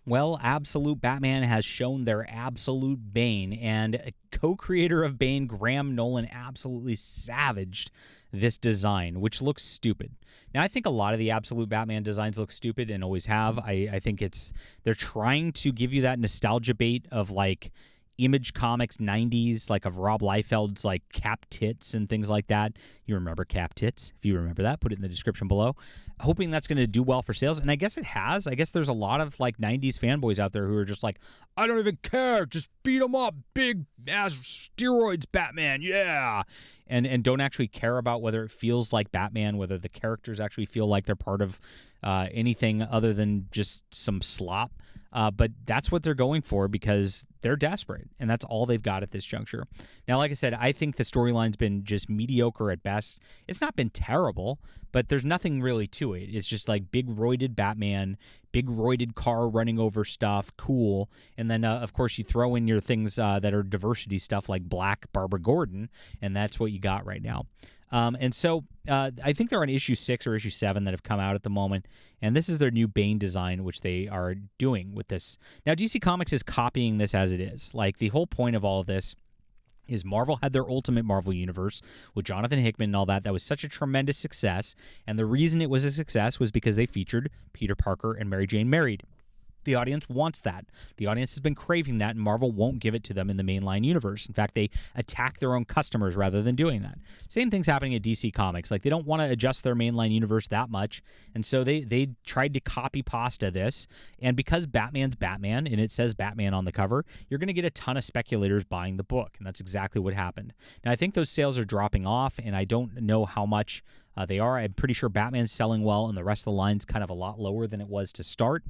Well, Absolute Batman has shown their Absolute Bane, and co-creator of Bane, Graham Nolan, absolutely savaged this design, which looks stupid. Now, I think a lot of the Absolute Batman designs look stupid and always have. I think they're trying to give you that nostalgia bait of like Image Comics 90s, like of Rob Liefeld's like Cap Tits and things like that. You remember Cap Tits? If you remember that, put it in the description below. Hoping that's going to do well for sales, and I guess it has. I guess there's a lot of like 90s fanboys out there who are just like, I don't even care, just beat them up, big ass steroids Batman, yeah. And don't actually care about whether it feels like Batman, whether the characters actually feel like they're part of anything other than just some slop. But that's what they're going for because they're desperate, and that's all they've got at this juncture. Now, like I said, I think the storyline's been just mediocre at best. It's not been terrible, but there's nothing really to it. It's just like big roided Batman, big roided car running over stuff, cool. And then, of course, you throw in your things that are diversity stuff like Black Barbara Gordon, and that's what you got right now. And so I think they're on issue 6 or issue 7 that have come out at the moment, and this is their new Bane design, which they are doing with this. Now, DC Comics is copying this as it is. Like, the whole point of all of this is Marvel had their Ultimate Marvel Universe with Jonathan Hickman and all that. That was such a tremendous success, and the reason it was a success was because they featured Peter Parker and Mary Jane married. The audience wants that. The audience has been craving that, and Marvel won't give it to them in the mainline universe. In fact, they attack their own customers rather than doing that. Same thing's happening at DC Comics. Like, they don't want to adjust their mainline universe that much, and so they tried to copy pasta this. And because Batman's Batman, and it says Batman on the cover, you're going to get a ton of speculators buying the book, and that's exactly what happened. Now, I think those sales are dropping off, and I don't know how much they are. I'm pretty sure Batman's selling well, and the rest of the line's kind of a lot lower than it was to start.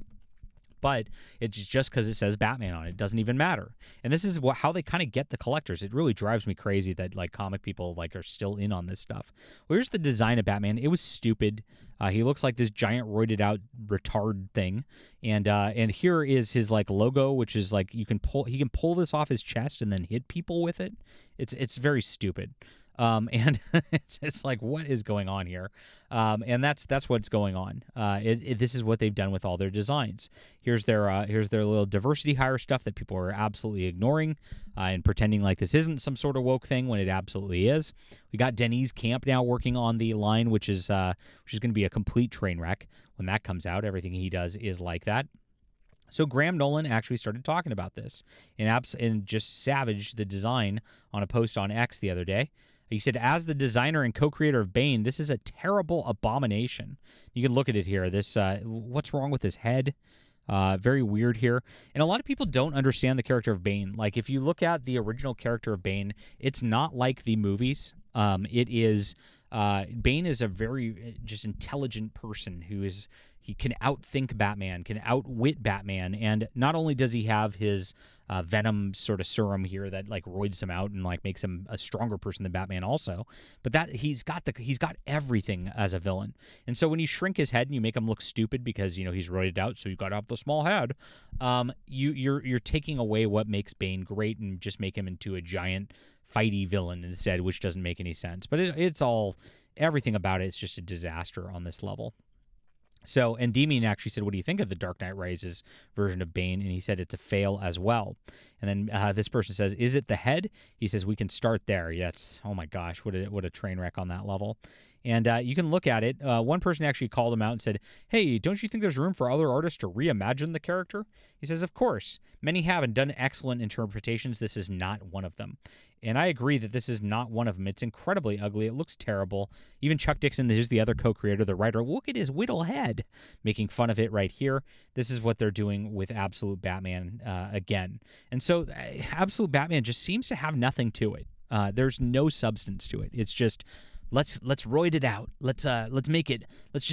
But it's just because it says Batman on it. It doesn't even matter. And this is how they kind of get the collectors. It really drives me crazy that like comic people like are still in on this stuff. Well, here's the design of Batman. It was stupid. He looks like this giant roided out retard thing. And here is his like logo, which is like he can pull this off his chest and then hit people with it. It's very stupid. And it's like, what is going on here? And that's what's going on. This is what they've done with all their designs. Here's their little diversity hire stuff that people are absolutely ignoring and pretending like this isn't some sort of woke thing when it absolutely is. We got Denise Camp now working on the line, which is going to be a complete train wreck when that comes out. Everything he does is like that. So Graham Nolan actually started talking about this and just savaged the design on a post on X the other day. He said, as the designer and co-creator of Bane, this is a terrible abomination. You can look at it here. This, what's wrong with his head? Very weird here. And a lot of people don't understand the character of Bane. Like, if you look at the original character of Bane, it's not like the movies. Bane is a very just intelligent person he can outthink Batman, can outwit Batman, and not only does he have his venom sort of serum here that like roids him out and like makes him a stronger person than Batman also, but that he's got everything as a villain. And so when you shrink his head and you make him look stupid because he's roided out, so you got to have the small head, you're taking away what makes Bane great and just make him into a giant fighty villain instead, which doesn't make any sense. But everything about it's just a disaster on this level. So, and Demian actually said, what do you think of the Dark Knight Rises version of Bane? And he said it's a fail as well. And then this person says, is it the head? He says, we can start there. Yeah, oh my gosh, what a train wreck on that level. And you can look at it. One person actually called him out and said, hey, don't you think there's room for other artists to reimagine the character? He says, of course. Many have and done excellent interpretations. This is not one of them. And I agree that this is not one of them. It's incredibly ugly. It looks terrible. Even Chuck Dixon, who's the other co-creator, the writer, look at his whittle head, making fun of it right here. This is what they're doing with Absolute Batman again. And so Absolute Batman just seems to have nothing to it. There's no substance to it. It's just let's roid it out. Let's just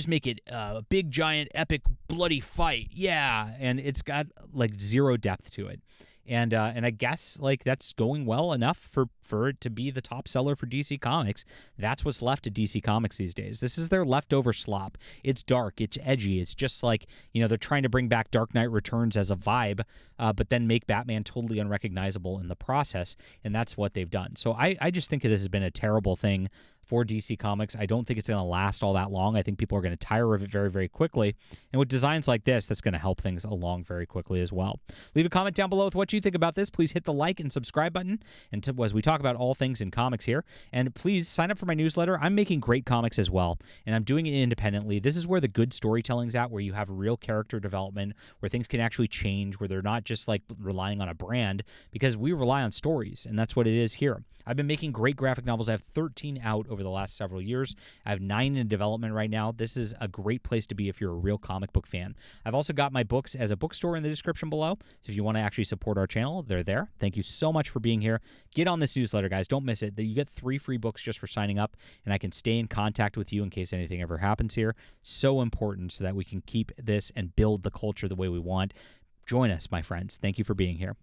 make it a big giant epic bloody fight. Yeah, and it's got like zero depth to it. And I guess like that's going well enough for it to be the top seller for DC Comics. That's what's left of DC Comics these days. This is their leftover slop. It's dark. It's edgy. It's just like, they're trying to bring back Dark Knight Returns as a vibe, but then make Batman totally unrecognizable in the process. And that's what they've done. So I just think this has been a terrible thing for DC Comics. I don't think it's going to last all that long. I think people are going to tire of it very, very quickly. And with designs like this, that's going to help things along very quickly as well. Leave a comment down below with what you think about this. Please hit the like and subscribe button as we talk about all things in comics here. And please sign up for my newsletter. I'm making great comics as well, and I'm doing it independently. This is where the good storytelling's at, where you have real character development, where things can actually change, where they're not just like relying on a brand, because we rely on stories, and that's what it is here. I've been making great graphic novels. I have 13 out over the last several years. I have 9 in development right now. This is a great place to be if you're a real comic book fan. I've also got my books as a bookstore in the description below, so if you want to actually support our channel, they're there. Thank you so much for being here. Get on this newsletter, guys. Don't miss it. You get 3 free books just for signing up, and I can stay in contact with you in case anything ever happens here. So important so that we can keep this and build the culture the way we want. Join us, my friends. Thank you for being here.